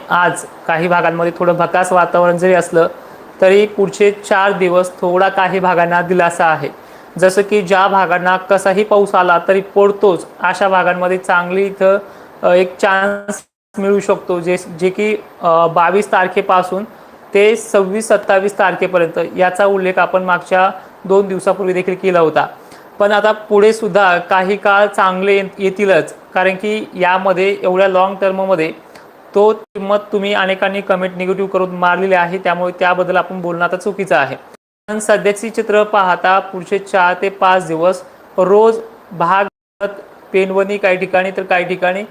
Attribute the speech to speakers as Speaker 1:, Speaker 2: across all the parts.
Speaker 1: आज काही भागांमध्ये थोडं भकास वातावरण जरी असलं तरी पुढचे 4 दिवस थोडा काही भागांना दिलासा आहे। जसं की ज्या भागांना कसाही पाऊस आला तरी पडतोच अशा भागांमध्ये चांगली इथं एक चान्स मिळू शकतो, जे जे की 22 तारखेपासून ते 26-27 तारखेपर्यंत याचा उल्लेख आपण मागच्या 2 दिवसापूर्वी देखील केला होता। पण आता पुढे सुद्धा काही काळ चांगले येतीलच, कारण की यामध्ये एवढ्या लॉंग टर्ममध्ये तो किंमत तुम्ही अनेकांनी कमेंट निगेटिव्ह करून मारलेली आहे, त्यामुळे त्याबद्दल आपण बोलणं आता चुकीचं आहे। पण सध्याची चित्र पाहता पुढचे 4 ते 5 दिवस रोज भाग पेनवणी काही ठिकाणी तर काही ठिकाणी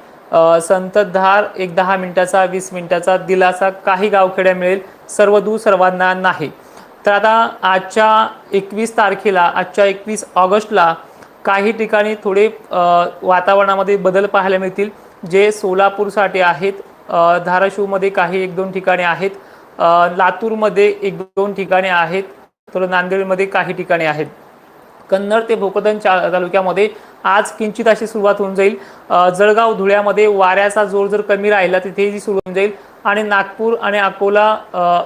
Speaker 1: संततधार एक 10 मिनिटाचा 20 मिनिटाचा दिलासा काही गावखेड्या मिळेल, सर्वदूर सर्वांना नाही। तर आता आजच्या 21 तारखेला आजच्या 21 ऑगस्टला काही ठिकाणी थोडे वातावरणामध्ये बदल पाहायला मिळतील, जे सोलापूरसाठी आहेत, धाराशिवमध्ये काही 1-2 ठिकाणे आहेत, लातूरमध्ये 1-2 ठिकाणे आहेत, तर नांदेडमध्ये काही ठिकाणे आहेत। कन्नड ते भोकरदन तालुक्यामध्ये आज किंचित अशी सुरुवात होऊन जाईल। जळगाव धुळ्यामध्ये वाऱ्याचा जोर जर कमी राहिला तिथेही सुरू होऊन जाईल आणि नागपूर आणि अकोला,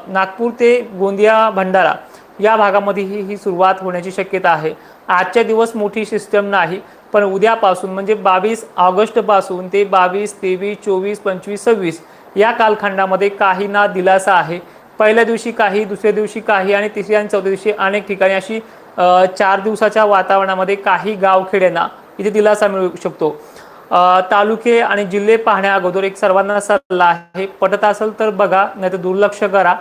Speaker 1: नागपूर ते गोंदिया भंडारा या भागामध्ये ही सुरुवात होण्याची शक्यता आहे। आजच्या दिवस मोठी सिस्टम नाही, पण उद्यापासून म्हणजे 22 ऑगस्ट पासून ते 22, 23, 24, 25, 26 या कालखंडामध्ये काही ना दिलासा आहे। पहिल्या दिवशी काही, दुसऱ्या दिवशी काही आणि तिसऱ्या आणि चौथ्या दिवशी अनेक ठिकाणी अशी 4 दिवसाच्या वातावरणामध्ये काही गावखेड्यांना इथे दिलासा मिळू शकतो। तालुके आणि जिल्हे पाहण्या अगोदर एक सर्वांना सल्ला आहे, पटत असेल तर बघा, नाही तर दुर्लक्ष करा।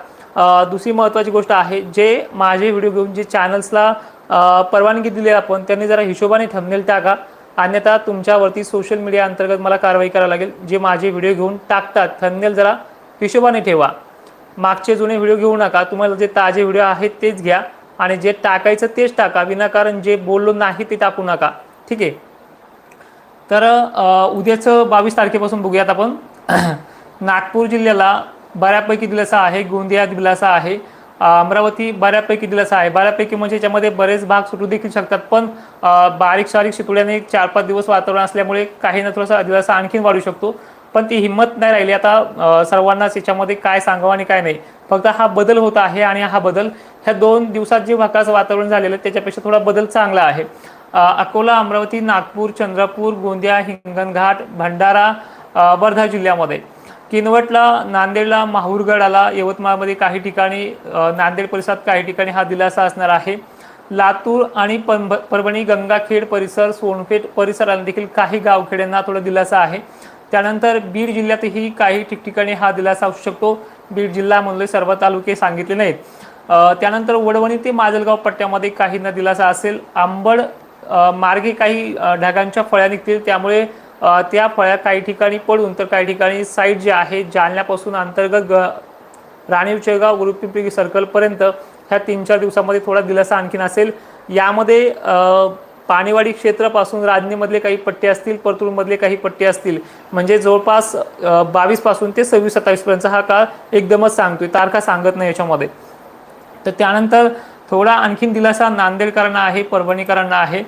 Speaker 1: दुसरी महत्त्वाची गोष्ट आहे, जे माझे व्हिडिओ घेऊन जे चॅनल्सला परवानगी दिली आपण त्यांनी जरा हिशोबाने थंबनेल टाका, अन्यथा तुमच्यावरती सोशल मीडिया अंतर्गत मला कारवाई करावी लागेल। जे माझे व्हिडिओ घेऊन टाकतात थंबनेल जरा हिशोबाने ठेवा, मागचे जुने व्हिडिओ घेऊ नका, तुम्हाला जे ताजे व्हिडिओ आहेत तेच घ्या आणि जे टाकायचं तेच टाका, विनाकारण जे बोललो नाही ते टाकू नका, ठीक आहे। तर उद्याचं 22 तारखेपासून बघूयात आपण। नागपूर जिल्ह्याला बऱ्यापैकी दिलासा आहे, गोंदिया दिलासा आहे, अमरावती बऱ्यापैकी दिलासा आहे। बऱ्यापैकी म्हणजे याच्यामध्ये बरेच भाग सुटू देखील शकतात, पण बारीक सारीक शितोड्याने 4-5 दिवस वातावरण असल्यामुळे काही ना थोडासा दिलासा आणखीन वाढू शकतो, पण ती हिंमत नाही राहिली आता सर्वांनाच याच्यामध्ये काय सांगावं आणि काय नाही। फक्त हा बदल होत आहे आणि हा बदल ह्या 2 दिवसात जे भकास वातावरण झालेलं त्याच्यापेक्षा थोडा बदल चांगला आहे। अकोला, अमरावती, नागपूर, चंद्रपूर, गोंदिया, हिंगणघाट, भंडारा, वर्धा जिल्ह्यामध्ये, किनवटला, नांदेडला, माहूरगडाला, यवतमाळमध्ये काही ठिकाणी, नांदेड परिसरात काही ठिकाणी हा दिलासा असणार आहे। लातूर आणि परभणी, गंगाखेड परिसर, सोनपेठ परिसरात देखील काही गावखेड्यांना थोडा दिलासा आहे। त्यानंतर बीड जिल्ह्यातही काही ठिकठिकाणी हा दिलासा असू शकतो। बीड जिल्ह्यामधले सर्व तालुके सांगितले नाहीत। त्यानंतर वडवणी ते माजलगाव पट्ट्यामध्ये काहींना दिलासा असेल। आंबड मार्गे काही ढगांच्या फळ्या निघतील, त्यामुळे त्या फळ्या काही ठिकाणी पडून तर काही ठिकाणी साईड जे आहे जालन्यापासून अंतर्गत राणीव चेगाव, गुरुपिंपरी सर्कलपर्यंत ह्या 3-4 दिवसामध्ये थोडा दिलासा आणखीन असेल। यामध्ये पाणीवाडी क्षेत्रापासून राजनीमधले काही पट्टे असतील, परतूरमधले काही पट्टे असतील, म्हणजे जवळपास 22 पासून ते 26-27 पर्यंतचा हा काळ एकदमच सांगतोय, तारखा सांगत नाही याच्यामध्ये। तर त्यानंतर थोडा आणखीन दिलासा नांदेडकरांना आहे, परभणीकरांना आहे,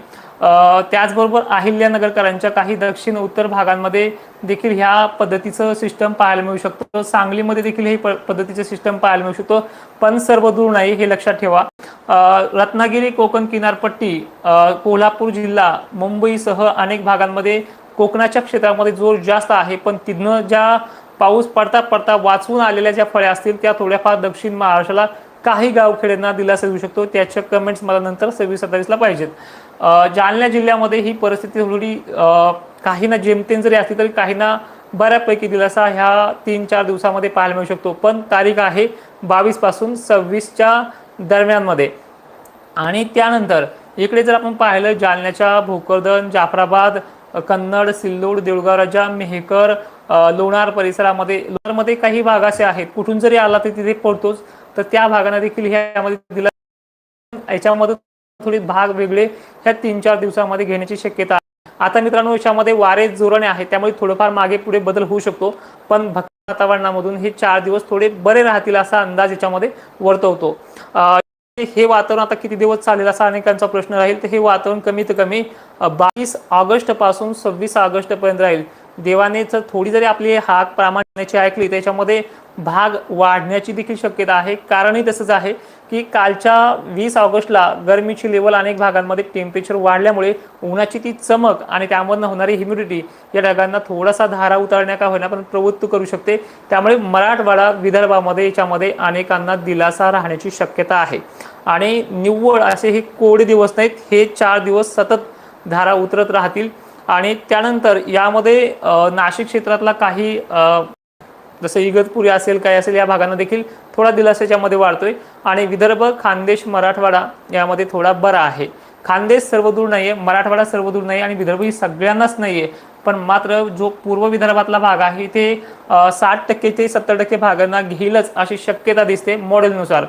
Speaker 1: त्याचबरोबर अहिल्यानगरकरांच्या काही दक्षिण उत्तर भागांमध्ये देखील ह्या पद्धतीचं सिस्टम पाहायला मिळू शकतो। सांगलीमध्ये देखील हे पद्धतीचं सिस्टम पाहायला मिळू शकतो, पण सर्व दूर नाही हे लक्षात ठेवा। रत्नागिरी, कोकण किनारपट्टी, कोल्हापूर जिल्हा, मुंबईसह अनेक भागांमध्ये कोकणाच्या क्षेत्रामध्ये जोर जास्त आहे, पण तिथनं ज्या पाऊस पडता पडता वाचून आलेल्या ज्या फळ्या असतील त्या थोड्याफार दक्षिण महाराष्ट्राला काही गावखेड्यांना दिलासा देऊ शकतो। त्याच्या कमेंट्स मला नंतर 26-27 ला पाहिजेत। जालना जिल्ह्यामध्ये ही परिस्थिती थोडी काही ना जेमतेम जरी असली तरी काही ना बऱ्यापैकी दिलासा ह्या 3-4 दिवसामध्ये पाहायला मिळू शकतो, पण तारीख आहे 22 पासून 26च्या दरम्यानमध्ये। आणि त्यानंतर इकडे जर आपण पाहिलं जालन्याच्या भोकरदन, जाफराबाद, कन्नड, सिल्लोड, देऊळगाव राजा, मेहकर, लोणार परिसरामध्ये, लोणारमध्ये काही भाग असे आहेत कुठून जरी आला तर तिथे पडतोच, तर त्या भागांना देखील ह्यामध्ये दिला। याच्यामध्ये थोडी भाग वेगळे ह्या 3-4 दिवसामध्ये घेण्याची शक्यता आहे। आता मित्रांनो याच्यामध्ये वारे जोराने आहे, त्यामुळे थोडंफार मागे पुढे बदल होऊ शकतो, पण वातावरणामधून हे 4 दिवस थोडे बरे राहतील असा अंदाज याच्यामध्ये वर्तवतो। हे वातावरण आता किती दिवस चालेल असा अनेकांचा प्रश्न राहील, तर हे वातावरण कमीत कमी 22 ऑगस्ट पासून 26 ऑगस्ट पर्यंत राहील। देवाने जर थोडी जरी आपली हाक प्रामाणिकची ऐकली त्याच्यामध्ये भाग वाढण्याची देखील शक्यता आहे। कारणही तसंच आहे की कालच्या 20 ऑगस्टला गरमीची लेवल अनेक भागांमध्ये टेम्परेचर वाढल्यामुळे उन्हाची ती चमक आणि त्यामधून होणारी ह्युमिडिटी या ढगांना थोडासा धारा उतरण्या का होईना पण प्रवृत्त करू शकते। त्यामुळे मराठवाडा विदर्भामध्ये याच्यामध्ये अनेकांना दिलासा राहण्याची शक्यता आहे आणि निव्वळ असे हे कोरडे दिवस नाहीत, हे 4 दिवस सतत धारा उतरत राहतील। आणि त्यानंतर यामध्ये नाशिक क्षेत्रातला काही जसं इगतपुरी असेल काय असेल या भागांना देखील थोडा दिलासा यामध्ये वाढतोय आणि विदर्भ, खानदेश, मराठवाडा यामध्ये थोडा बरा आहे। खानदेश सर्वदूर नाहीये, मराठवाडा सर्वदूर नाही आणि विदर्भ ही सगळ्यांनाच नाहीये, पण मात्र जो पूर्व विदर्भातला भाग आहे ते 60% ते 70% भागांना घेईलच अशी शक्यता दिसते मॉडेलनुसार।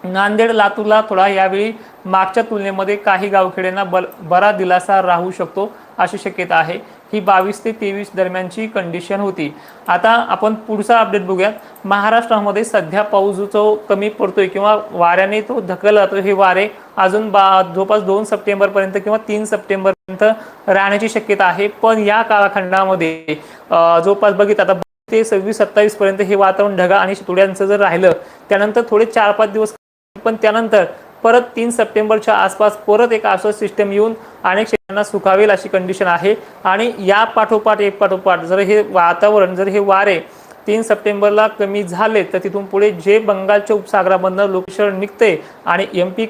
Speaker 1: नांदेड, लातूरला थोडा यावेळी मागच्या तुलनेमध्ये काही गावखेड्यांना बरा दिलासा राहू शकतो अशी शक्यता आहे। ही 22 ते 23 दरम्यानची कंडिशन होती। आता आपण पुढचा अपडेट बघूयात। महाराष्ट्रामध्ये सध्या पाऊस जो कमी पडतोय किंवा वाऱ्याने तो ढकलला जातो, हे वारे अजून जवळपास 2 सप्टेंबरपर्यंत किंवा 3 सप्टेंबरपर्यंत राहण्याची शक्यता आहे। पण या कालखंडामध्ये जवळपास बघितलं आता ते 26-27 पर्यंत हे वातावरण ढगा आणि शितोड्यांचं जर राहिलं, त्यानंतर थोडे 4-5 दिवस, पण त्यानंतर परत 3 सप्टेंबरच्या आसपास परत एक असं सिस्टम येऊन अनेक शेतांना सुखावेल अशी कंडिशन आहे। आणि या पाठोपाठ एक पाठोपाठ जर हे वातावरण जर हे वारे 3 सप्टेंबरला कमी झाले तर तिथून पुढे जे बंगालच्या उपसागरामधनं लोकशर निघते आणि एमपी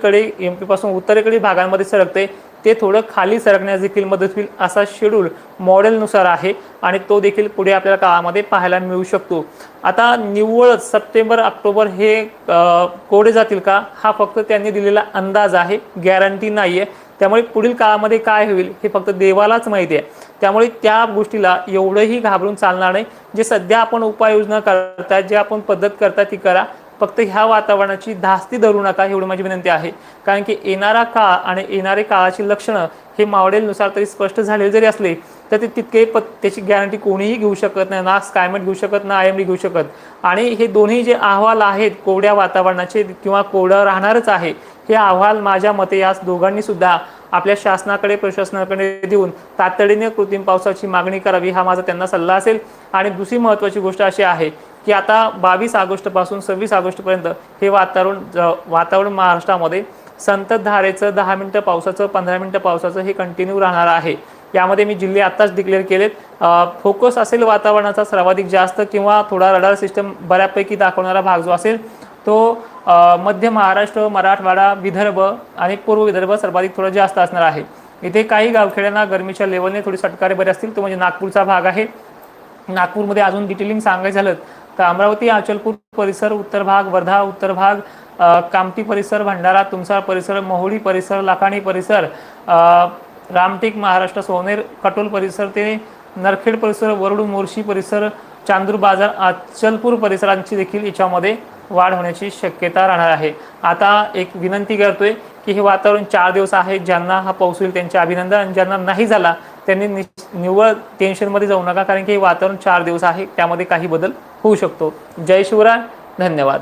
Speaker 1: पासून उत्तरेकडील भागांमध्ये सरकते ते थोडं खाली सरकण्यास देखील मदत होईल असा शेड्यूल मॉडेलनुसार आहे आणि तो देखील पुढे आपल्याला काळामध्ये पाहायला मिळू शकतो। आता निव्वळ सप्टेंबर ऑक्टोबर हे कोरडे जातील का हा फक्त त्यांनी दिलेला अंदाज आहे, गॅरंटी नाहीये। त्यामुळे पुढील काळामध्ये काय होईल हे फक्त देवालाच माहिती आहे। त्यामुळे त्या गोष्टीला एवढंही घाबरून चालणार नाही। जे सध्या आपण उपाययोजना करताय, जे आपण पद्धत करताय ती करा, फक्त ह्या वातावरणाची धास्ती धरू नका एवढी माझी विनंती आहे। कारण की येणारा काळ आणि येणारे काळाची लक्षणं हे मॉडेलनुसार तरी स्पष्ट झालेले जरी असले तर ते तितके त्याची गॅरंटी कोणीही घेऊ शकत नाही, ना स्कायमेट घेऊ शकत, ना IMD घेऊ शकत। आणि हे दोन्ही जे अहवाल आहेत कोरड्या वातावरणाचे किंवा कोरडं राहणारच आहे, हे अहवाल माझ्या मते या दोघांनी सुद्धा आपल्या शासनाकडे प्रशासनाकडे देऊन तातडीने कृत्रिम पावसाची मागणी करावी हा माझा त्यांना सल्ला असेल। आणि दुसरी महत्त्वाची गोष्ट अशी आहे की आता 22 ऑगस्ट पासून 26 ऑगस्ट पर्यंत हे वातावरण महाराष्ट्रामध्ये संततधारेचं 10 मिनिटं पावसाचं 15 मिनिटं पावसाचं हे कंटिन्यू राहणार आहे। यामध्ये मी जिल्हे आताच डिक्लेअर केलेत। फोकस असेल वातावरणाचा सर्वाधिक जास्त किंवा थोडा रडार सिस्टम बऱ्यापैकी दाखवणारा भाग जो असेल तो मध्य महाराष्ट्र, मराठवाडा, विदर्भ आणि पूर्व विदर्भ सर्वाधिक थोडं जास्त असणार आहे। इथे काही गावखेड्यांना गरमीच्या लेवलने थोडी सटकारे बरे असतील, तो म्हणजे नागपूरचा भाग आहे। नागपूरमध्ये अजून डिटेलिंग सांगायचं झालं तर अमरावती, अचलपूर परिसर उत्तर भाग, वर्धा उत्तर भाग, कामठी परिसर, भंडारा, तुमसार परिसर, मोहोळी परिसर, लाखाणी परिसर, रामटेक महाराष्ट्र, सोनेर, कटोल परिसर ते नरखेड परिसर, वरुड, मोर्शी परिसर, चांदूर बाजार, अचलपूर परिसरांची देखील याच्यामध्ये वाढ होण्याची शक्यता राहणार आहे। आता एक विनंती करतोय की हे वातावरण 4 दिवस आहे, ज्यांना हा पाऊस होईल त्यांचे अभिनंदन, ज्यांना नाही झाला त्यांनी निव्वळ टेन्शनमध्ये जाऊ नका, कारण की हे वातावरण 4 दिवस आहे, त्यामध्ये काही बदल होऊ शकतो। जय शिवराय, धन्यवाद।